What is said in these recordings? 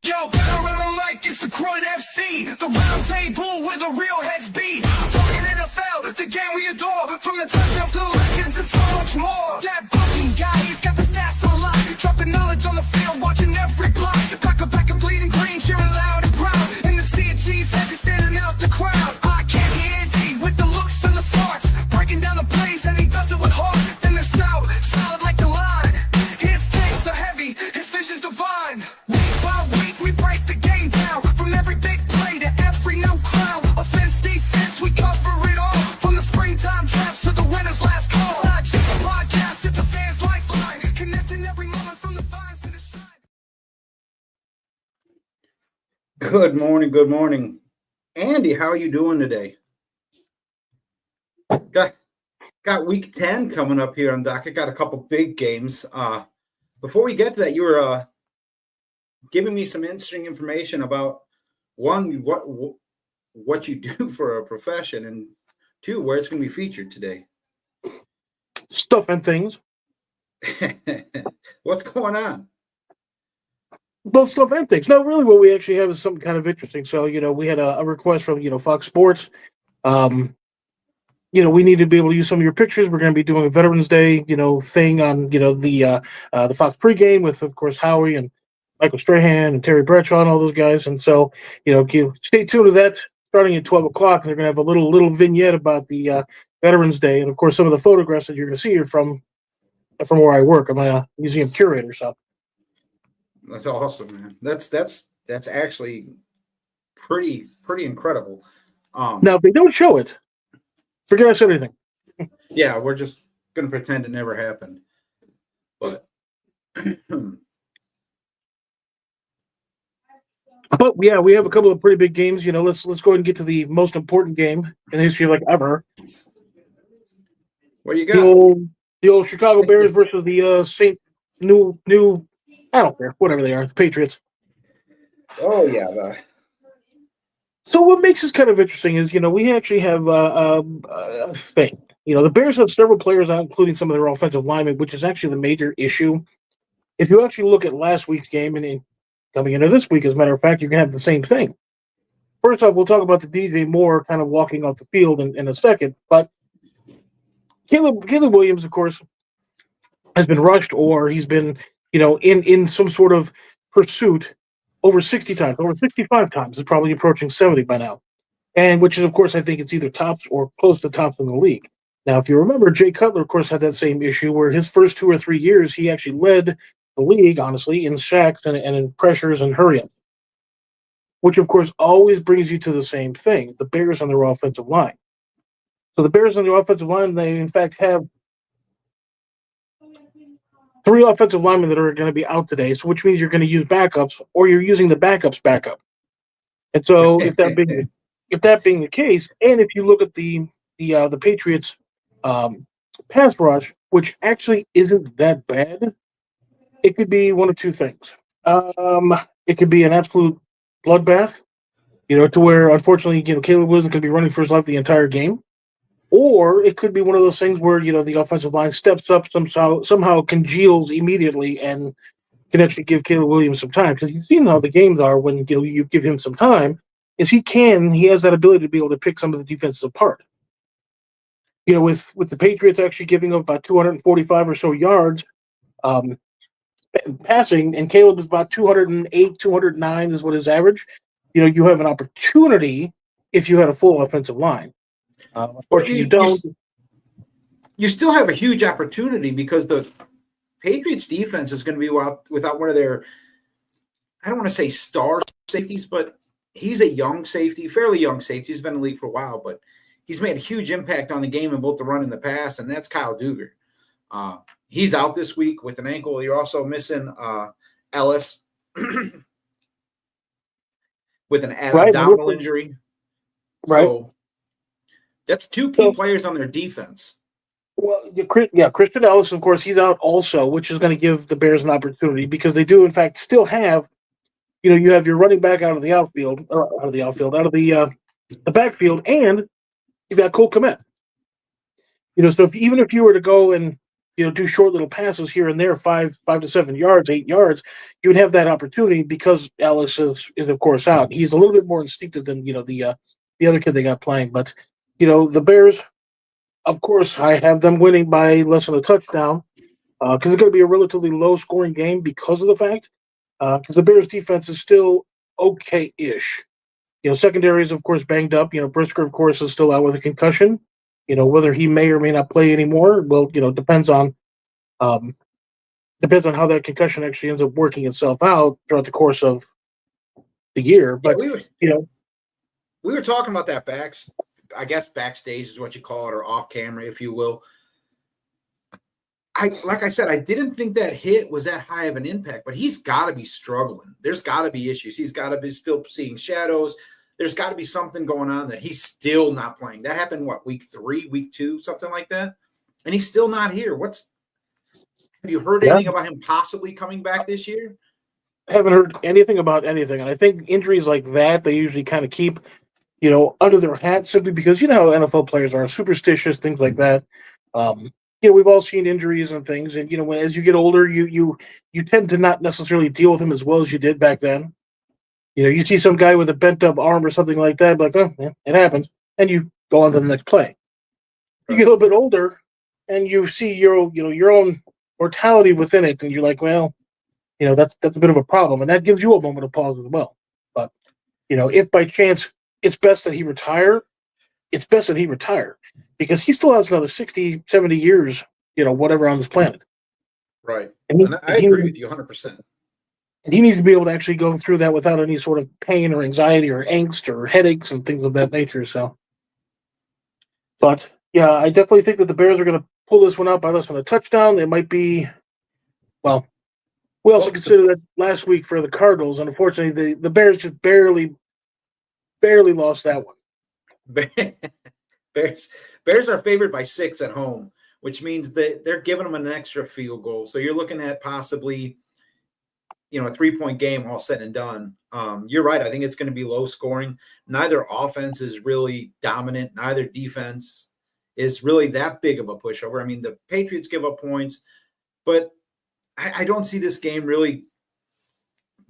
Yo, better run like it's the Croydon FC, the round table where the real heads be. Talking NFL, the game we adore. From the touchdowns to the legends and so much more. That fucking guy, he's got the stats on lock. Dropping knowledge on the field, watching every block. Back and bleeding green, cheering loud and proud. In the sea of cheese, as he's standing out the crowd. I can't hear with the looks and the smarts. Breaking down the plays, and he does it with heart. In the South, solid like the line. His takes are heavy, his vision's divine. Week by week, we break the game down. From every big play to every new crown. Offense, defense, we cover it all. From the springtime drafts to the winner's last call. It's not just a podcast, it's a fan's lifeline. Connecting every moment from the vines to the side. Good morning, good morning. Andy, how are you doing today? Got week 10 coming up here on docket. Got a couple big games. Before we get to that, you were giving me some interesting information about one, what you do for a profession, and two, where it's going to be featured today. Stuff and things. What's going on? Both stuff and things. No, really what we actually have is something kind of interesting. So, we had a request from, Fox Sports. We need to be able to use some of your pictures. We're going to be doing a Veterans Day, thing on, the Fox pregame with, of course, Howie and Michael Strahan and Terry Bradshaw and all those guys. And so, stay tuned to that starting at 12 o'clock. They're going to have a little vignette about the Veterans Day. And, of course, some of the photographs that you're going to see are from where I work. I'm a museum curator, so. That's awesome, man. That's actually pretty incredible. Now, if they don't show it, forget I said anything. Yeah, we're just going to pretend it never happened. But yeah, we have a couple of pretty big games. Let's go ahead and get to the most important game in the history of ever. What do you got? The old Chicago Bears versus the new I don't care, whatever they are, the Patriots. Oh yeah. So what makes this kind of interesting is, we actually have a thing. The Bears have several players out, including some of their offensive linemen, which is actually the major issue. If you actually look at last week's game and coming into this week, as a matter of fact, you're going to have the same thing. First off, we'll talk about the DJ Moore kind of walking off the field in a second. But Caleb Williams, of course, has been rushed, or he's been, in some sort of pursuit over 60 times, over 65 times. It's probably approaching 70 by now. And which is, of course, I think it's either tops or close to tops in the league. Now, if you remember, Jay Cutler, of course, had that same issue where his first 2 or 3 years, he actually led the league, honestly, in sacks and in pressures and hurry-up. Which, of course, always brings you to the same thing, the Bears on their offensive line. So the Bears on their offensive line, they, in fact, have 3 offensive linemen that are going to be out today, so which means you're going to use backups, or you're using the backups backup. And so, if that being the case, and if you look at the Patriots pass rush, which actually isn't that bad, it could be one of two things. It could be an absolute bloodbath, to where unfortunately, Caleb wasn't going to be running for his life the entire game. Or it could be one of those things where, the offensive line steps up somehow congeals immediately and can actually give Caleb Williams some time. Because you've seen how the games are when, you give him some time, is he has that ability to be able to pick some of the defenses apart. With the Patriots actually giving up about 245 or so yards passing, and Caleb is about 208, 209 is what his average. You have an opportunity if you had a full offensive line. Unfortunately, you don't. You still have a huge opportunity because the Patriots defense is going to be without one of their, I don't want to say star safeties, but he's a young safety, fairly young safety. He's been in the league for a while, but he's made a huge impact on the game in both the run and the pass, and that's Kyle Duggar. He's out this week with an ankle. You're also missing Ellis with an abdominal injury. Right. So that's 2 key players on their defense. Well, Christian Ellis, of course, he's out also, which is going to give the Bears an opportunity because they do, in fact, still have, you have your running back out of the backfield, and you've got Cole Kmet. So even if you were to go and do short little passes here and there, 5 to 7 yards, 8 yards, you would have that opportunity because Alex is of course out. He's a little bit more instinctive than the other kid they got playing. But the Bears, of course, I have them winning by less than a touchdown because it's going to be a relatively low scoring game because of the fact because the Bears defense is still okay-ish. Secondary is of course banged up. Brisker of course is still out with a concussion. Whether he may or may not play anymore, well, um, depends on how that concussion actually ends up working itself out throughout the course of the year. But we were talking about that backstage is what you call it, or off camera, if you will. Like I said, I didn't think that hit was that high of an impact, but he's got to be struggling. There's got to be issues. He's got to be still seeing shadows. There's got to be something going on that he's still not playing. That happened, week 3, week 2, something like that? And he's still not here. Have you heard anything about him possibly coming back this year? I haven't heard anything about anything. And I think injuries like that, they usually kind of keep, under their hat simply because how NFL players are superstitious, things like that. We've all seen injuries and things. And, as you get older, you tend to not necessarily deal with them as well as you did back then. You see some guy with a bent up arm or something like that, like, oh, yeah, it happens. And you go on to the next play. You get a little bit older and you see your own mortality within it. And you're like, well, that's a bit of a problem. And that gives you a moment of pause as well. But, if by chance it's best that he retire, it's best that he retire because he still has another 60, 70 years, whatever on this planet. Right. And I agree with you 100%. And he needs to be able to actually go through that without any sort of pain or anxiety or angst or headaches and things of that nature. So, but yeah, I definitely think that the Bears are going to pull this one out by less than a touchdown. It might be, well, we also considered that last week for the Cardinals, and unfortunately, the Bears just barely lost that one. Bears are favored by 6 at home, which means that they're giving them an extra field goal. So you're looking at possibly, a 3-point game all said and done. You're right. I think it's going to be low scoring. Neither offense is really dominant. Neither defense is really that big of a pushover. I mean, the Patriots give up points, but I don't see this game really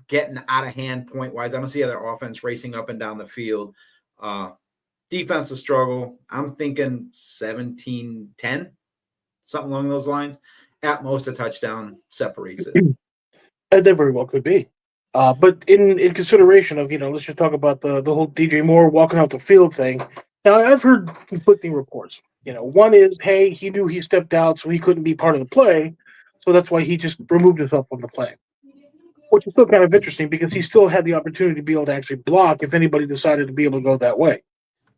getting out of hand point-wise. I don't see other offense racing up and down the field. Defense a struggle. I'm thinking 17-10, something along those lines. At most, a touchdown separates it. That very well could be. But in consideration of, let's just talk about the whole DJ Moore walking out the field thing. Now, I've heard conflicting reports. One is, hey, he knew he stepped out, so he couldn't be part of the play. So that's why he just removed himself from the play. Which is still kind of interesting because he still had the opportunity to be able to actually block if anybody decided to be able to go that way.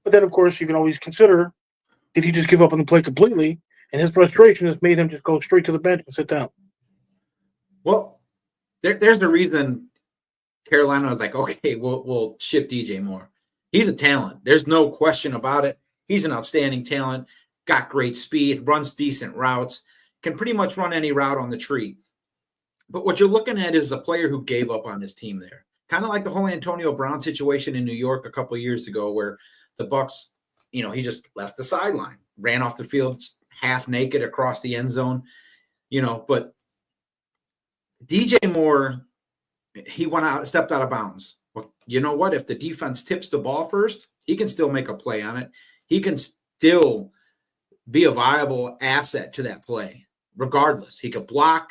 But then, of course, you can always consider, did he just give up on the play completely? And his frustration has made him just go straight to the bench and sit down. Well, there's the reason Carolina was like, okay, we'll ship DJ Moore. He's a talent. There's no question about it. He's an outstanding talent, got great speed, runs decent routes, can pretty much run any route on the tree. But what you're looking at is a player who gave up on his team there. Kind of like the whole Antonio Brown situation in New York a couple of years ago where the Bucs, he just left the sideline, ran off the field half naked across the end zone, but DJ Moore, he stepped out of bounds. Well, you know what? If the defense tips the ball first, he can still make a play on it. He can still be a viable asset to that play, regardless. He could block.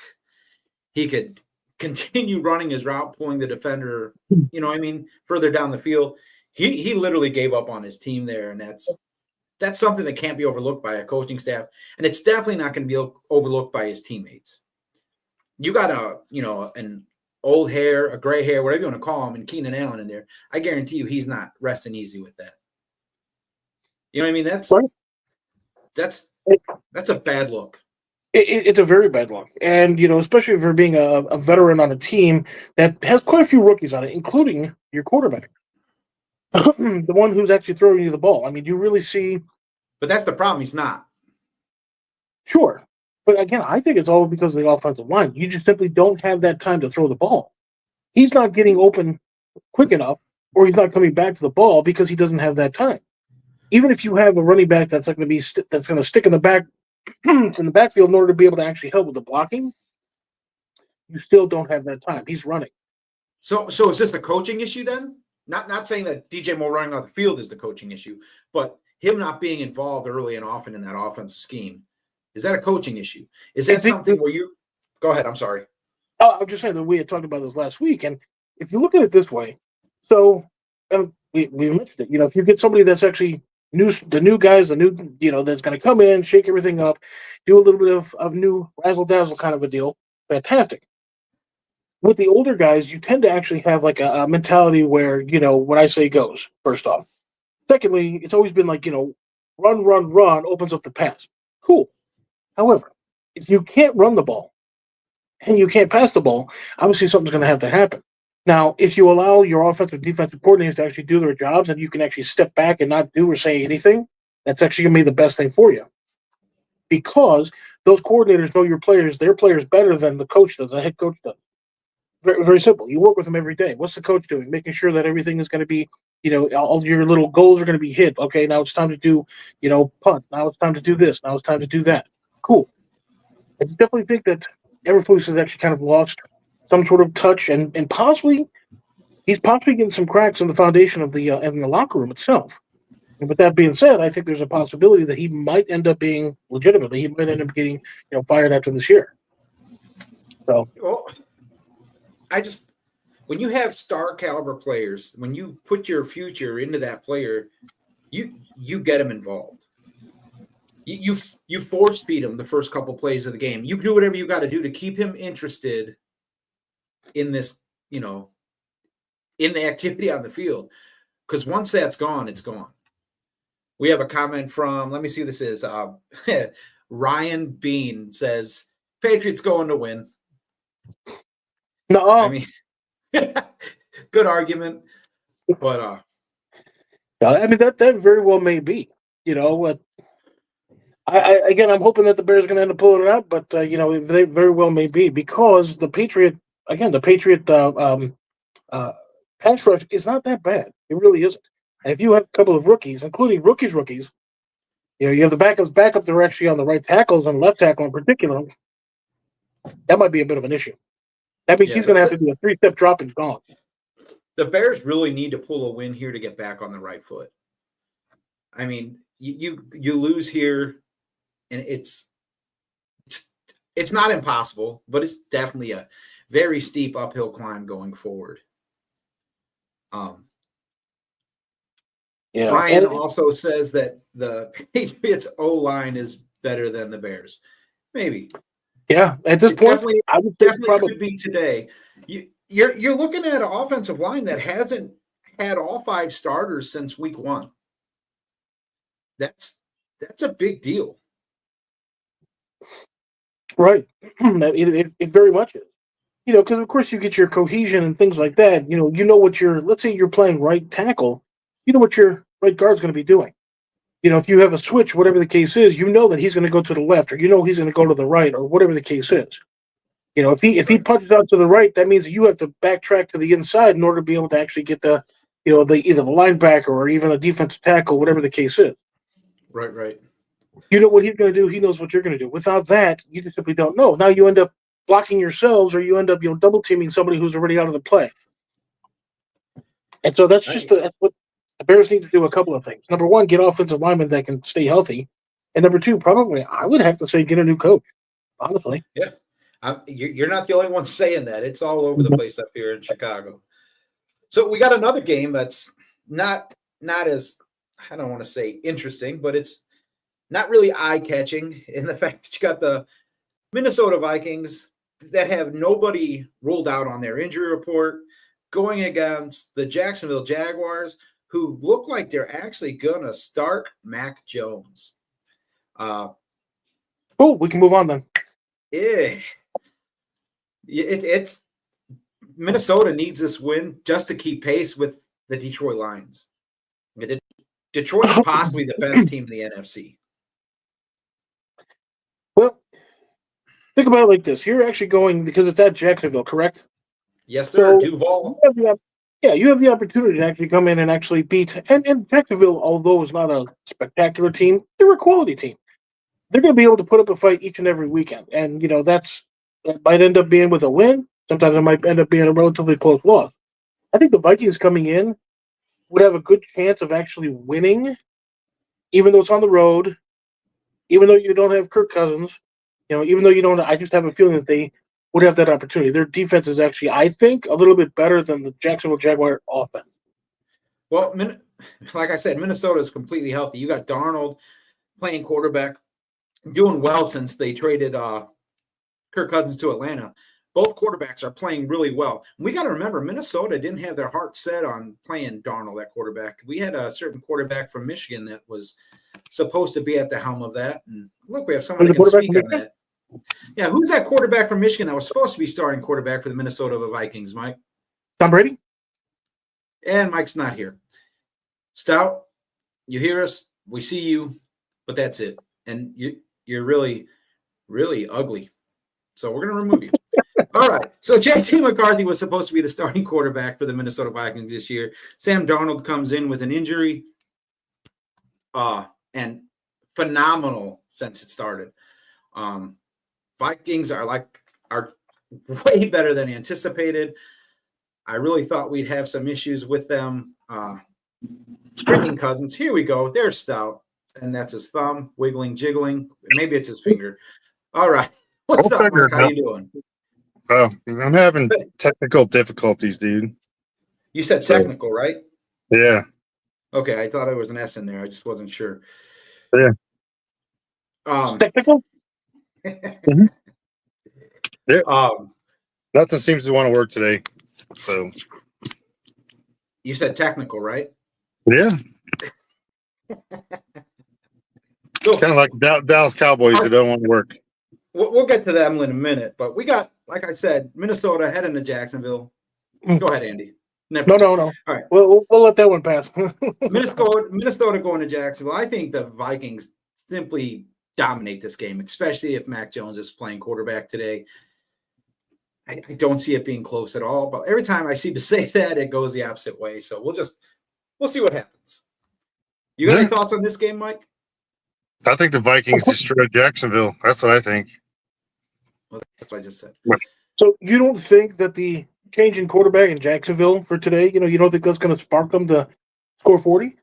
He could continue running his route, pulling the defender, further down the field. He literally gave up on his team there, and that's something that can't be overlooked by a coaching staff, and it's definitely not going to be overlooked by his teammates. You got an old hair, a gray hair, whatever you want to call him, and Keenan Allen in there. I guarantee you he's not resting easy with that. You know what I mean? That's a bad look. It's a very bad look. And, especially for being a veteran on a team that has quite a few rookies on it, including your quarterback. The one who's actually throwing you the ball. I mean, you really see. But that's the problem. He's not. Sure. But again, I think it's all because of the offensive line. You just simply don't have that time to throw the ball. He's not getting open quick enough, or he's not coming back to the ball because he doesn't have that time. Even if you have a running back that's going to stick in the back in the backfield in order to be able to actually help with the blocking, you still don't have that time. He's running. So is this a coaching issue then? Not saying that DJ Moore running off the field is the coaching issue, but him not being involved early and often in that offensive scheme, is that a coaching issue? Is that something where you – go ahead. I'm sorry. Oh, I'm just saying that we had talked about this last week, and if you look at it this way, so and we mentioned it. If you get somebody that's actually the new guys, that's going to come in, shake everything up, do a little bit of new razzle dazzle kind of a deal, fantastic. With the older guys, you tend to actually have like a mentality where what I say goes. First off, secondly, it's always been like run opens up the pass. Cool. However, if you can't run the ball and you can't pass the ball, obviously something's going to have to happen. Now, if you allow your offensive defensive coordinators to actually do their jobs and you can actually step back and not do or say anything, that's actually going to be the best thing for you. Because those coordinators know their players better than the coach does, the head coach does. Very, very simple. You work with them every day. What's the coach doing? Making sure that everything is going to be, all your little goals are going to be hit. Okay, now it's time to do, punt. Now it's time to do this. Now it's time to do that. Cool. I definitely think that Eberflus has actually kind of lost some sort of touch, and he's possibly getting some cracks in the foundation of in the locker room itself. And with that being said, I think there's a possibility that he might end up being legitimately. He might end up getting fired after this year. So, well, when you have star caliber players, when you put your future into that player, you get them involved. You force feed him the first couple plays of the game. You do whatever you got to do to keep him interested in this, in the activity on the field. Because once that's gone, it's gone. We have a comment from, let me see who this is. Ryan Bean says, Patriots going to win. No, I mean, good argument. But I mean, that very well may be. I'm hoping that the Bears are going to end up pulling it out, but they very well may be because the Patriot pass rush is not that bad. It really isn't. And if you have a couple of rookies, including rookies, you have the backups that are actually on the right tackles and left tackle in particular. That might be a bit of an issue. That means he's going to have to do a 3-step drop and gone. The Bears really need to pull a win here to get back on the right foot. I mean, you lose here. And it's not impossible, but it's definitely a very steep uphill climb going forward. Brian also says that the Patriots O-line is better than the Bears. Maybe. Yeah, at this point, I would definitely could be today. You're looking at an offensive line that hasn't had all 5 starters since week 1. That's a big deal. Right. It very much is. Because of course you get your cohesion and things like that. What let's say you're playing right tackle, what your right guard's going to be doing. If you have a switch, whatever the case is, that he's going to go to the left or he's going to go to the right or whatever the case is. If he punches out to the right, that means that you have to backtrack to the inside in order to be able to actually get the either the linebacker or even a defensive tackle, whatever the case is. Right. You know what he's going to do. He knows what you're going to do. Without that, you just simply don't know. Now you end up blocking yourselves, or you end up double teaming somebody who's already out of the play. And so that's that's what the Bears need to do. A couple of things. Number one, get offensive linemen that can stay healthy, and number two, probably I would have to say get a new coach. Honestly, yeah, you're not the only one saying that. It's all over the place up here in Chicago. So we got another game that's not as, I don't want to say interesting, but it's not really eye-catching in the fact that you got the Minnesota Vikings that have nobody ruled out on their injury report going against the Jacksonville Jaguars, who look like they're actually going to start Mac Jones. We can move on then. It's Minnesota needs this win just to keep pace with the Detroit Lions. Detroit is possibly the best team in the NFC. Well, think about it like this. You're actually going, because it's at Jacksonville, correct? Yes, sir. So Duval. You have the opportunity to actually come in and actually beat. And Jacksonville, although it's not a spectacular team, they're a quality team. they're going to be able to put up a fight each and every weekend. And, that might end up being with a win. Sometimes it might end up being a relatively close loss. I think the Vikings coming in would have a good chance of actually winning, even though it's on the road, even though you don't have Kirk Cousins, even though you don't, I just have a feeling that they would have that opportunity. Their defense is actually, I think, a little bit better than the Jacksonville Jaguar offense. Well, like I said, Minnesota is completely healthy. You got Darnold playing quarterback, doing well since they traded Kirk Cousins to Atlanta. Both quarterbacks are playing really well. We got to remember, Minnesota didn't have their heart set on playing Darnold at quarterback. We had a certain quarterback from Michigan that was supposed to be at the helm of that. And look, we have someone that can speak on that. Yeah, who's that quarterback from Michigan that was supposed to be starting quarterback for the Minnesota Vikings, Mike? Tom Brady? And Mike's not here. Stout, you hear us, we see you, but that's it. And you're really, really ugly. So we're going to remove you. All right. So J.T. McCarthy was supposed to be the starting quarterback for the Minnesota Vikings this year. Sam Darnold comes in with an injury. And phenomenal since it started. Vikings are way better than anticipated. I really thought we'd have some issues with them. Bringing Cousins. Here we go. There's Stout. And that's his thumb wiggling, jiggling. Maybe it's his finger. All right. What's up, Mike? How you doing? Oh, I'm having technical difficulties, dude. You said technical, right? Yeah. Okay, I thought there was an S in there. I just wasn't sure. Yeah. Technical? Mm-hmm. Yeah. Nothing seems to want to work today. So. You said technical, right? Yeah. Kind of like Dallas Cowboys that don't want to work. We'll get to them in a minute, but we got, like I said, Minnesota heading to Jacksonville. Go ahead, Andy. No. All right. We'll let that one pass. Minnesota going to Jacksonville. I think the Vikings simply dominate this game, especially if Mac Jones is playing quarterback today. I don't see it being close at all, but every time I seem to say that, it goes the opposite way. So we'll see what happens. You got any thoughts on this game, Mike? I think the Vikings destroyed Jacksonville. That's what I think. Well, that's what I just said. So you don't think that the change in quarterback in Jacksonville for today, you don't think that's going to spark them to score 40?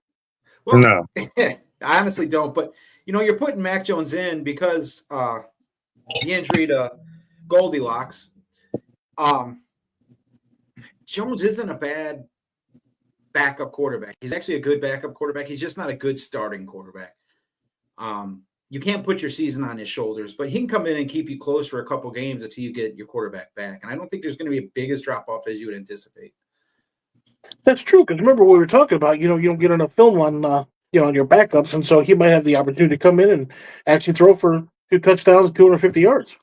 Well, no. I honestly don't. But, you're putting Mac Jones in because the injury to Goldilocks. Jones isn't a bad backup quarterback. He's actually a good backup quarterback. He's just not a good starting quarterback. You can't put your season on his shoulders, but he can come in and keep you close for a couple games until you get your quarterback back. And I don't think there's going to be a biggest drop-off as you would anticipate. That's true, because remember what we were talking about, you don't get enough film on on your backups, and so he might have the opportunity to come in and actually throw for 2 touchdowns, 250 yards.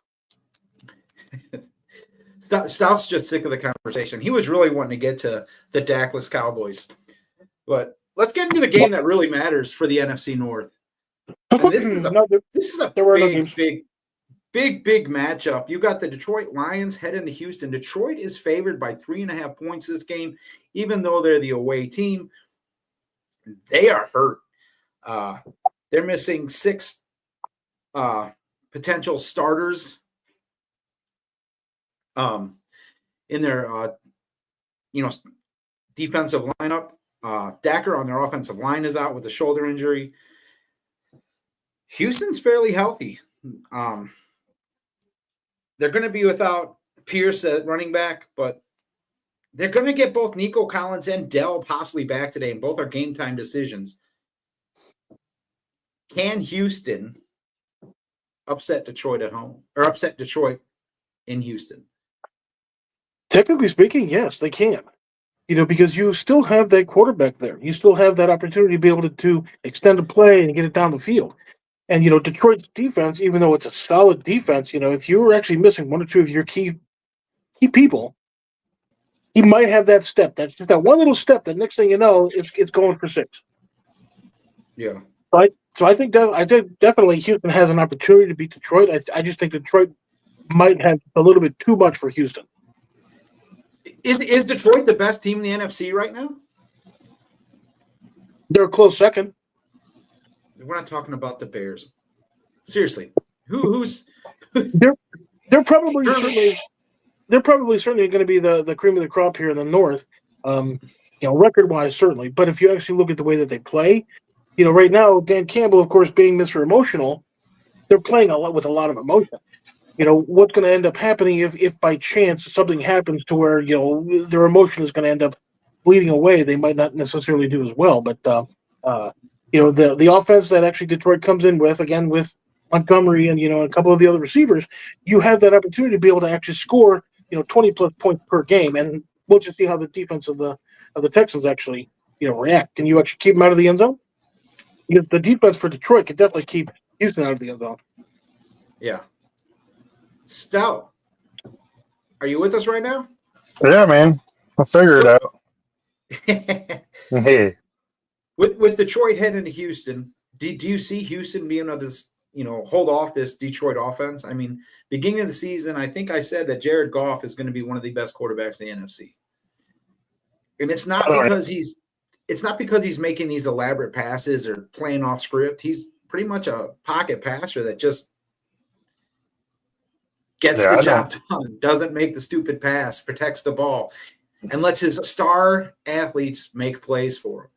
Stout's just sick of the conversation. He was really wanting to get to the Dakless Cowboys. But let's get into the game that really matters for the NFC North. And this is a big matchup. You got the Detroit Lions heading to Houston. Detroit is favored by 3.5 points this game, even though they're the away team. They are hurt. They're missing 6 potential starters in their defensive lineup. Dacker on their offensive line is out with a shoulder injury. Houston's fairly healthy. They're going to be without Pierce at running back, but they're going to get both Nico Collins and Dell possibly back today, and both are game time decisions. Can Houston upset Detroit at home, or upset Detroit in Houston? Technically speaking, yes, they can. Because you still have that quarterback there. You still have that opportunity to be able to extend a play and get it down the field. And, Detroit's defense, even though it's a solid defense, if you were actually missing 1 or 2 of your key people, he might have that step. That's just that one little step that next thing you know, it's going for 6. Yeah. So I think definitely Houston has an opportunity to beat Detroit. I just think Detroit might have a little bit too much for Houston. Is Detroit the best team in the NFC right now? They're a close second. We're not talking about the Bears. Seriously, who's they're probably certainly going to be the cream of the crop here in the North. Record wise, certainly. But if you actually look at the way that they play, right now, Dan Campbell, of course, being Mr. Emotional, they're playing a lot with a lot of emotion. What's going to end up happening if by chance something happens to where, their emotion is going to end up bleeding away, they might not necessarily do as well. But, the offense that actually Detroit comes in with, again, with Montgomery and, a couple of the other receivers, you have that opportunity to be able to actually score, 20 plus points per game. And we'll just see how the defense of the Texans actually, react. Can you actually keep them out of the end zone? Because the defense for Detroit could definitely keep Houston out of the end zone. Yeah. Stout, are you with us right now? Yeah, man. I'll figure it out. Hey. With Detroit heading to Houston, do you see Houston being able to, hold off this Detroit offense? I mean, beginning of the season, I think I said that Jared Goff is going to be one of the best quarterbacks in the NFC. And it's not because he's making these elaborate passes or playing off script. He's pretty much a pocket passer that just gets the job done, doesn't make the stupid pass, protects the ball, and lets his star athletes make plays for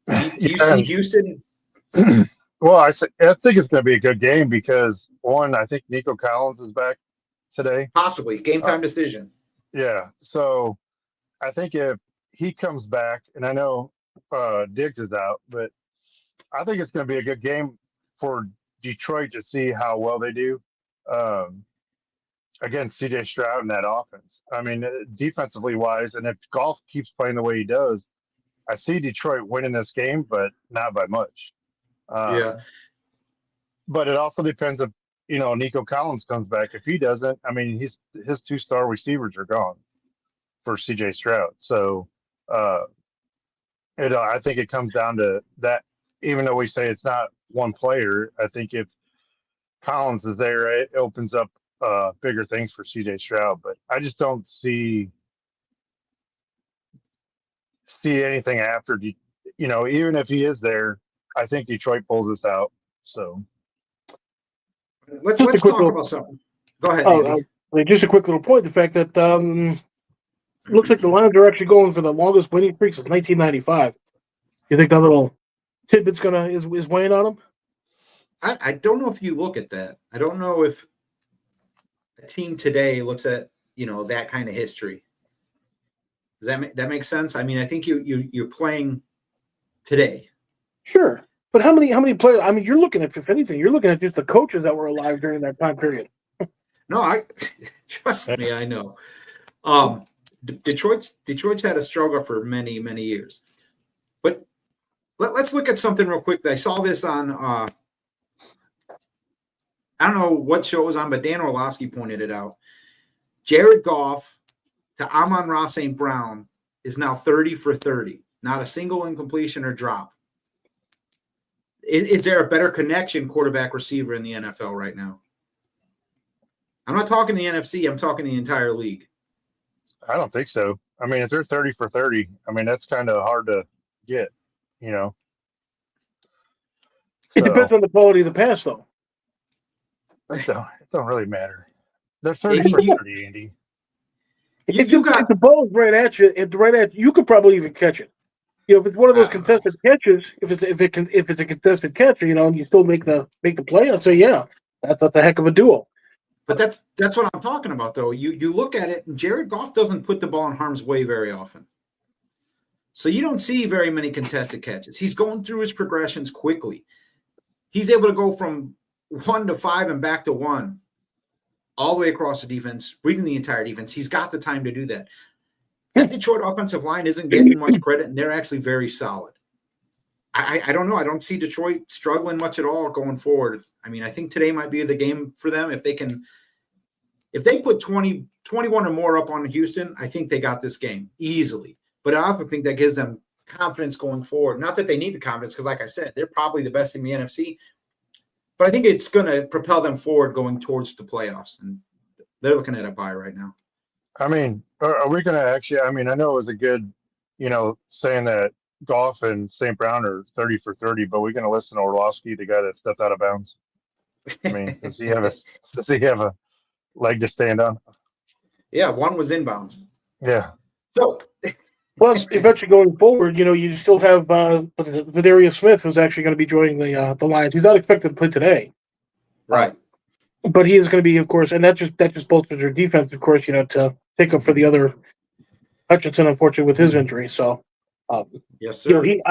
him. Do you see Houston? Well, I think it's going to be a good game because, one, I think Nico Collins is back today. Possibly. Game time decision. Yeah. So I think if he comes back, and I know Diggs is out, but I think it's going to be a good game for Detroit to see how well they do against CJ Stroud and that offense. I mean, defensively wise, and if Goff keeps playing the way he does, I see Detroit winning this game, but not by much. Yeah. But it also depends if, Nico Collins comes back. If he doesn't, I mean, his 2-star receivers are gone for CJ Stroud. So I think it comes down to that. Even though we say it's not one player, I think if Collins is there, it opens up bigger things for CJ Stroud. But I just don't see anything after, even if he is there, I think Detroit pulls this out. So let's talk about something. Go ahead, Andy. Just a quick little point: the fact that looks like the Lions are actually going for the longest winning streak since 1995. You think that little tidbit's is weighing on them? I don't know if you look at that. I don't know if a team today looks at that kind of history. Does that make sense? I mean, I think you're playing today. Sure, but how many players? I mean, you're looking at, if anything, you're looking at just the coaches that were alive during that time period. No, I trust me, I know. Detroit's had a struggle for many, many years. But let's look at something real quick. I saw this on I don't know what show it was on, but Dan Orlovsky pointed it out. Jared Goff to Amon-Ra St. Brown is now 30 for 30. Not a single incompletion or drop. Is there a better connection quarterback receiver in the NFL right now? I'm not talking the NFC. I'm talking the entire league. I don't think so. I mean, if they're 30 for 30, I mean, that's kind of hard to get, It depends on the quality of the pass, though. It don't really matter. They're 30 for 30, Andy. If the ball's right at you, you could probably even catch it. If it's one of those contested catches, if it's a contested catch, and you still make the play, I'd say, yeah, that's a heck of a duel. But that's what I'm talking about, though. You look at it, and Jared Goff doesn't put the ball in harm's way very often. So you don't see very many contested catches. He's going through his progressions quickly. He's able to go from 1 to 5 and back to 1 all the way across the defense, reading the entire defense. He's got the time to do that. That Detroit offensive line isn't getting much credit, and they're actually very solid. I don't know. I don't see Detroit struggling much at all going forward. I mean, I think today might be the game for them. If they put 21 or more up on Houston, I think they got this game easily. But I also think that gives them confidence going forward. Not that they need the confidence, because like I said, they're probably the best in the NFC. But I think it's going to propel them forward going towards the playoffs. And they're looking at a bye right now. I mean, are we going to actually – I mean, I know it was a good, saying that Goff and St. Brown are 30 for 30, but we're going to listen to Orlovsky, the guy that stepped out of bounds. I mean, does he have a leg to stand on? Yeah, one was inbounds. Yeah. So, Plus, eventually going forward, you still have Vidarius Smith, who's actually going to be joining the Lions. He's not expected to play today, right. But he is going to be, of course, and that just bolsters their defense, of course, to pick up for the other Hutchinson, unfortunately, with his injury. So, yes, sir.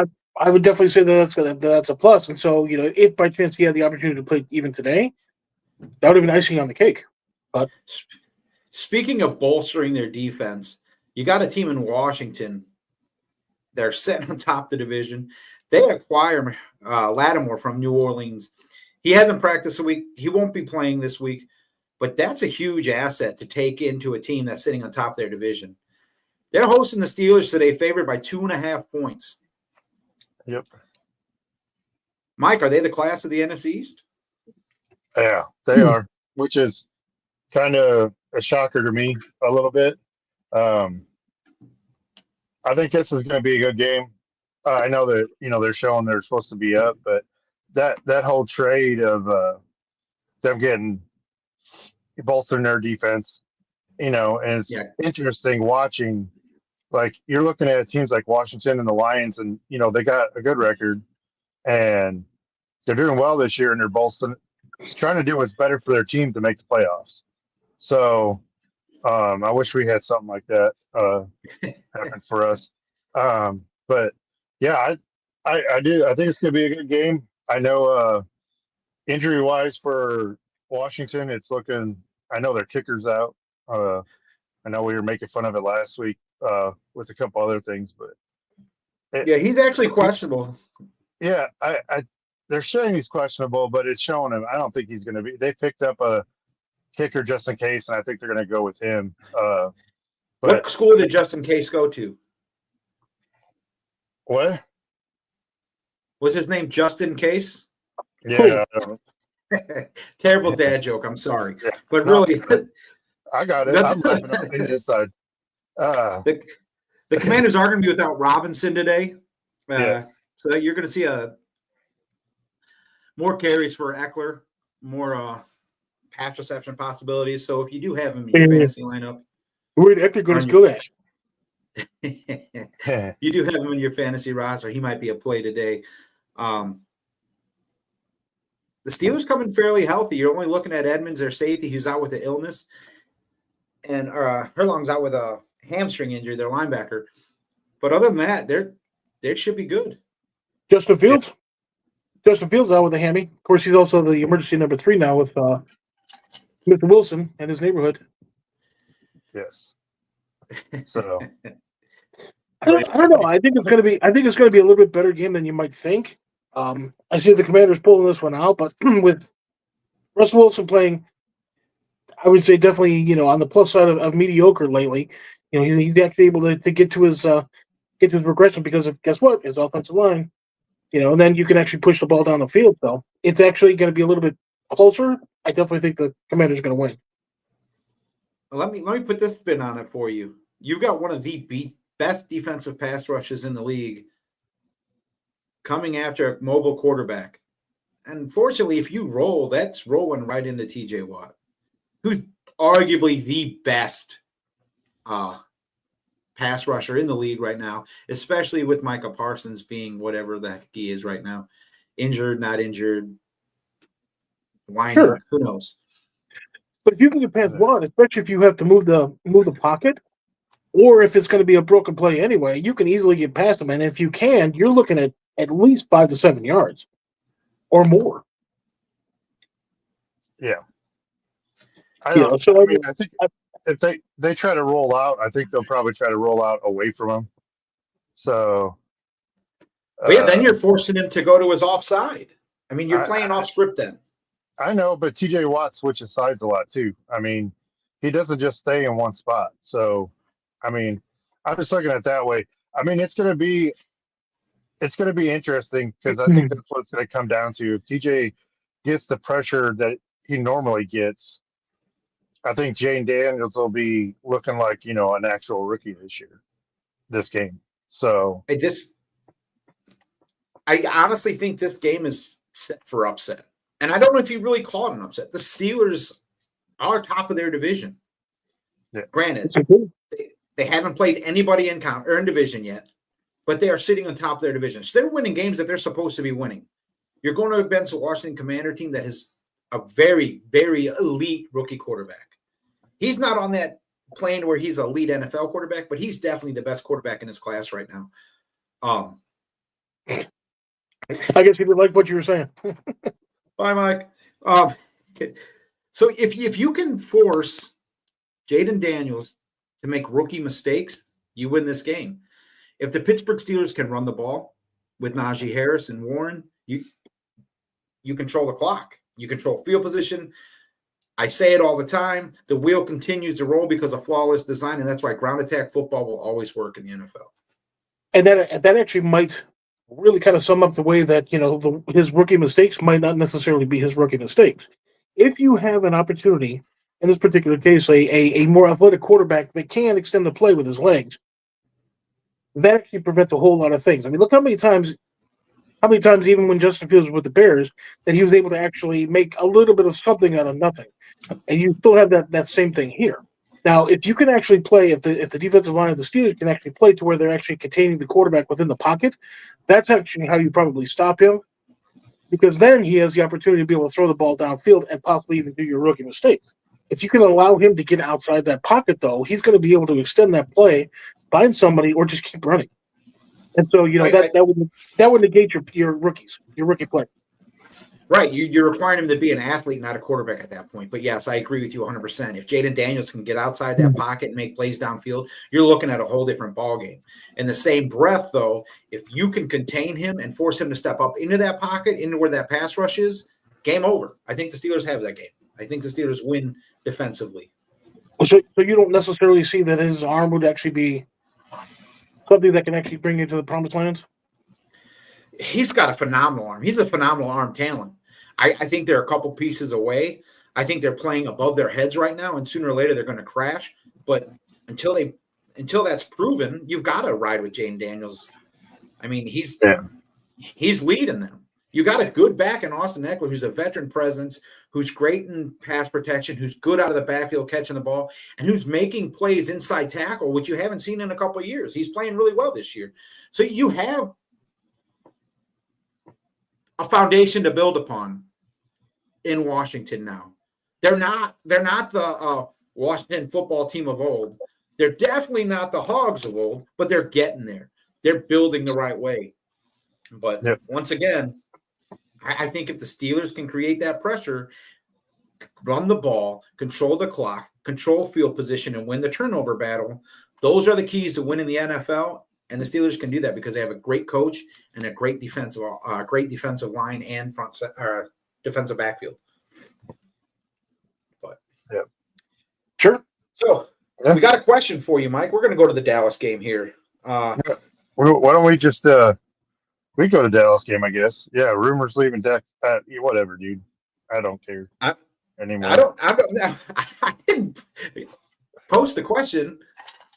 I would definitely say that's a plus. And so, if by chance he had the opportunity to play even today, that would have been icing on the cake. But speaking of bolstering their defense, you got a team in Washington. They're sitting on top of the division. They acquire Lattimore from New Orleans. He hasn't practiced a week. He won't be playing this week, but that's a huge asset to take into a team that's sitting on top of their division. They're hosting the Steelers today, favored by 2.5 points. Yep. Mike, are they the class of the NFC East? Yeah, they are, which is kind of a shocker to me a little bit. I think this is going to be a good game. I know that they're showing they're supposed to be up, but that whole trade of them getting bolstering their defense, and it's interesting watching. Like, you're looking at teams like Washington and the Lions, and they got a good record, and they're doing well this year, and they're bolstering, trying to do what's better for their team to make the playoffs. So I wish we had something like that happen for us. But yeah, I do. I think it's going to be a good game. I know injury wise for Washington, it's looking. I know their kicker's out. I know we were making fun of it last week with a couple other things, but he's actually questionable. Yeah, they're saying he's questionable, but it's showing him. I don't think he's going to be. They picked up a kicker just in case, and I think they're going to go with him. What school did Justin Case go to? What? Was his name Justin Case? Yeah. Terrible dad joke. I'm sorry. Yeah. But really. I got it. I'm laughing on the inside. The Commanders are going to be without Robinson today. So you're going to see more carries for Eckler, more pass reception possibilities. So if you do have him in your fantasy lineup. Where'd Eckler go to school at? You do have him in your fantasy roster. He might be a play today. The Steelers coming fairly healthy. You're only looking at Edmonds, their safety, who's out with an illness. And Herlong's out with a hamstring injury, their linebacker. But other than that, they should be good. Justin Fields? Yeah. Justin Fields out with a hammy. Of course, he's also the emergency number 3 now with Mr. Wilson and his neighborhood. Yes. So I don't know. I think it's going to be a little bit better game than you might think. I see the Commanders pulling this one out, but with Russell Wilson playing, I would say definitely, on the plus side of mediocre lately. He's actually able to get to his progression because of, guess what, his offensive line. And then you can actually push the ball down the field. So it's actually going to be a little bit closer. I definitely think the Commanders are going to win. Let me put this spin on it for you. You've got one of the best defensive pass rushes in the league coming after a mobile quarterback. And fortunately, if you roll, that's rolling right into T.J. Watt, who's arguably the best pass rusher in the league right now, especially with Micah Parsons being whatever the heck he is right now. Injured, not injured, whining, sure. Who knows? But if you can get past Watt, especially if you have to move the pocket, or if it's going to be a broken play anyway, you can easily get past him. And if you can, you're looking at least 5 to 7 yards or more. Yeah. I think if they try to roll out, I think they'll probably try to roll out away from him. So. Then you're forcing him to go to his offside. I mean, you're playing off script then. I know, but T.J. Watt switches sides a lot too. I mean, he doesn't just stay in one spot. So, I mean, I'm just looking at it that way. I mean, it's going to be interesting because I think that's what it's going to come down to. If TJ gets the pressure that he normally gets, I think Jayden Daniels will be looking like, an actual rookie this game. So Hey, this I honestly think this game is set for upset. And I don't know if you really call it an upset. The Steelers are top of their division. Yeah. Granted, they haven't played anybody in division yet, but they are sitting on top of their division. So they're winning games that they're supposed to be winning. You're going to against a Washington Commander team that has a very, very elite rookie quarterback. He's not on that plane where he's an elite NFL quarterback, but he's definitely the best quarterback in his class right now. I guess he didn't like what you were saying. Bye, Mike. So if you can force Jayden Daniels to make rookie mistakes, you win this game. If the Pittsburgh Steelers can run the ball with Najee Harris and Warren, you control the clock. You control field position. I say it all the time. The wheel continues to roll because of flawless design, and that's why ground attack football will always work in the NFL. And that actually might really kind of sum up the way that, his rookie mistakes might not necessarily be his rookie mistakes. If you have an opportunity, in this particular case, a more athletic quarterback that can extend the play with his legs, that actually prevents a whole lot of things. I mean, look how many times even when Justin Fields was with the Bears, that he was able to actually make a little bit of something out of nothing. And you still have that same thing here. Now, if you can actually play, if the defensive line of the Steelers can actually play to where they're actually containing the quarterback within the pocket, that's actually how you probably stop him, because then he has the opportunity to be able to throw the ball downfield and possibly even do your rookie mistakes. If you can allow him to get outside that pocket, though, he's going to be able to extend that play, find somebody, or just keep running. And so, that would negate your rookie play. Right. You're requiring him to be an athlete, not a quarterback at that point. But yes, I agree with you 100%. If Jayden Daniels can get outside that pocket and make plays downfield, you're looking at a whole different ballgame. In the same breath, though, if you can contain him and force him to step up into that pocket, into where that pass rush is, game over. I think the Steelers have that game. I think the Steelers win defensively. So you don't necessarily see that his arm would actually be something that can actually bring you to the promised lands? He's got a phenomenal arm. He's a phenomenal arm talent. I think they're a couple pieces away. I think they're playing above their heads right now, and sooner or later they're going to crash. But until that's proven, you've got to ride with Jayden Daniels. I mean, he's leading them. You got a good back in Austin Eckler, who's a veteran presence, who's great in pass protection, who's good out of the backfield catching the ball, and who's making plays inside tackle, which you haven't seen in a couple of years. He's playing really well this year. So you have a foundation to build upon in Washington now. They're not the Washington football team of old. They're definitely not the Hogs of old, but they're getting there. They're building the right way. But once again, I think if the Steelers can create that pressure, run the ball, control the clock, control field position, and win the turnover battle, those are the keys to winning the NFL. And the Steelers can do that because they have a great coach and a great defensive line and defensive backfield. But sure. So we got a question for you, Mike. We're going to go to the Dallas game here. Why don't we just we go to Dallas game? I guess. Yeah, rumors leaving Dak. Whatever, dude. I don't care anymore. I didn't post the question.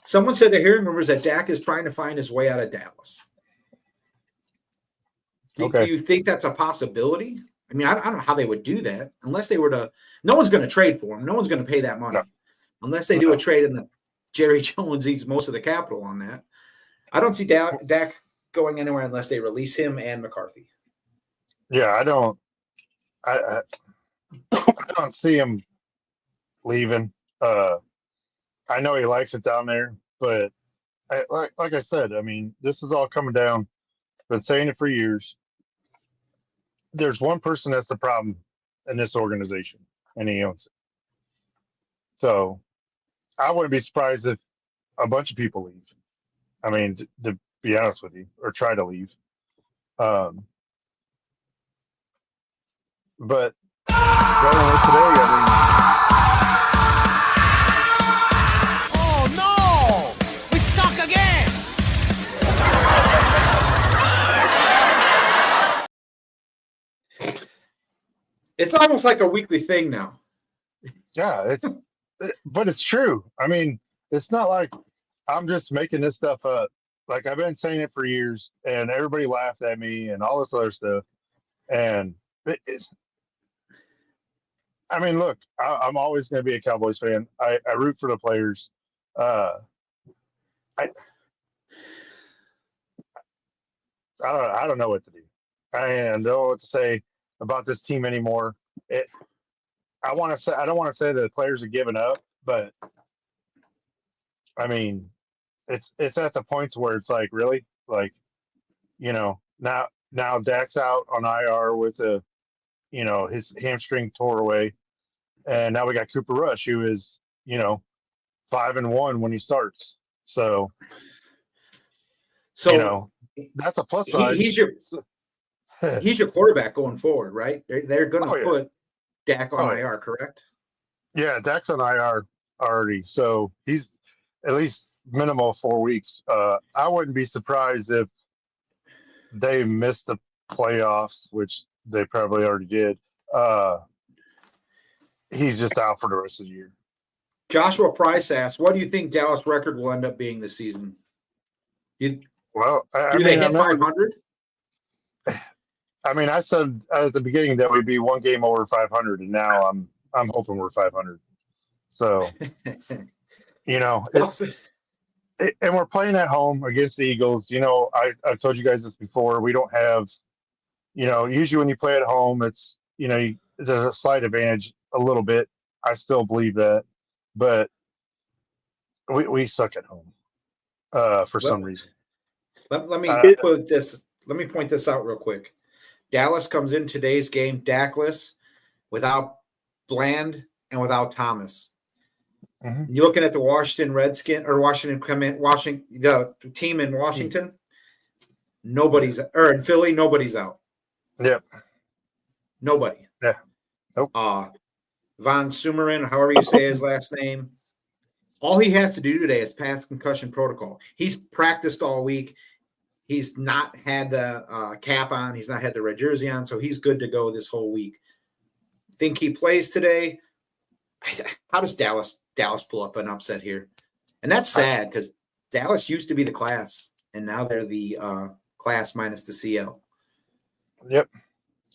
Someone said they're hearing rumors that Dak is trying to find his way out of Dallas. Do you think that's a possibility? I mean, I don't know how they would do that unless they were to – no one's going to trade for him. No one's going to pay that money unless they do a trade and the Jerry Jones eats most of the capital on that. I don't see Dak going anywhere unless they release him and McCarthy. Yeah, I don't see him leaving. I know he likes it down there, but like I said, I mean, this is all coming down. Been saying it for years. There's one person that's the problem in this organization, and he owns it. So I wouldn't be surprised if a bunch of people leave. I mean, to be honest with you, or try to leave. But going with today, Oh no! We suck again! It's almost like a weekly thing now. yeah, but it's true. I mean, it's not like I'm just making this stuff up. like I've been saying it for years, and everybody laughed at me and all this other stuff. And I mean, look, I'm always going to be a Cowboys fan. I root for the players. I don't know what to do. I don't know what to say about this team anymore. I don't want to say that the players are giving up, but I mean, it's at the points where it's like, really, like, now Dak's out on IR with his hamstring tore away, and now we got Cooper Rush, who is 5-1 when he starts. So that's a plus side. He's your quarterback going forward, right? They're going to put Dak on IR, correct? Yeah, Dak's on IR already, so he's at least minimal 4 weeks. I wouldn't be surprised if they missed the playoffs, which they probably already did. He's just out for the rest of the year. Joshua Price asks, what do you think Dallas' record will end up being this season? They hit 500? I mean, I said at the beginning that we'd be one game over 500, and now I'm hoping we're 500. So, it's and we're playing at home against the Eagles. I've told you guys this before. We don't have, usually when you play at home, it's there's a slight advantage a little bit. I still believe that, but we suck at home for some reason. Let me point this out real quick. Dallas comes in today's game Dakless, without Bland and without Thomas. Mm-hmm. You're looking at the Washington Redskin or the team in Washington. In Philly, nobody's out. Yep. Nobody. Yeah. Nope. Von Sumeren, however you say his last name. All he has to do today is pass concussion protocol. He's practiced all week. He's not had the cap on. He's not had the red jersey on, so he's good to go this whole week. Think he plays today? How does Dallas pull up an upset here? And that's sad because Dallas used to be the class, and now they're the class minus the CL. Yep.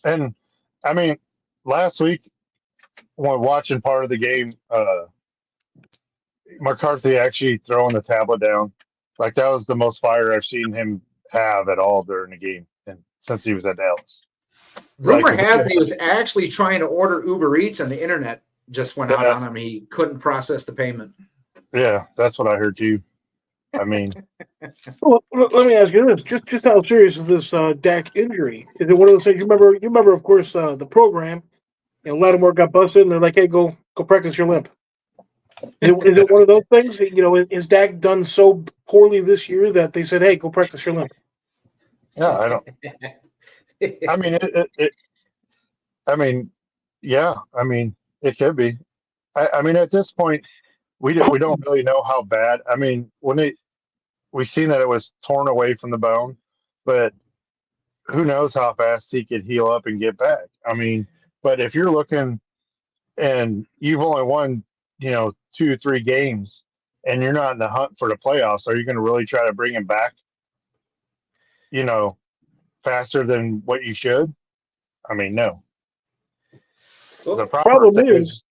And, I mean, last week when watching part of the game, McCarthy actually throwing the tablet down, like that was the most fire I've seen him have at all during the game, and since he was at Dallas. Rumor has he was actually trying to order Uber Eats, and the internet just went out on him. He couldn't process the payment. Yeah, that's what I heard too. I mean, well, let me ask you this: just how serious is this Dak injury? Is it one of those things? You remember, of course, the program. Lattimore got busted, and they're like, "Hey, go practice your limp." Is it one of those things? Is Dak done so poorly this year that they said, "Hey, go practice your limp"? Yeah, I don't. I mean, it could be. I mean, at this point, we don't really know how bad. I mean, we seen that it was torn away from the bone, but who knows how fast he could heal up and get back. I mean, but if you're looking and you've only won, 2 or 3 games, and you're not in the hunt for the playoffs, are you going to really try to bring him back, faster than what you should? I mean, no. Well, the problem is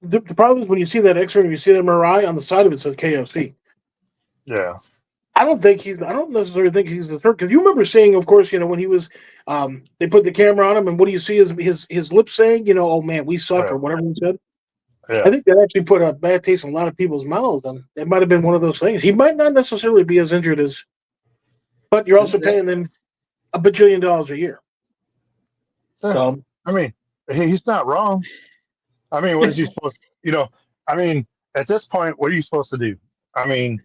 when you see that X-ray and you see that MRI on the side of it says KFC. Yeah. I don't necessarily think he's hurt, because you remember saying, of course, when he was, they put the camera on him, and what do you see is his lips saying, "Oh man, we suck," or whatever he said. Yeah. I think that actually put a bad taste in a lot of people's mouths, and it might have been one of those things. He might not necessarily be as injured as, but you're also paying them $1 bajillion a year. Yeah. I mean, he's not wrong. I mean, what is he supposed to, I mean, at this point, what are you supposed to do? I mean,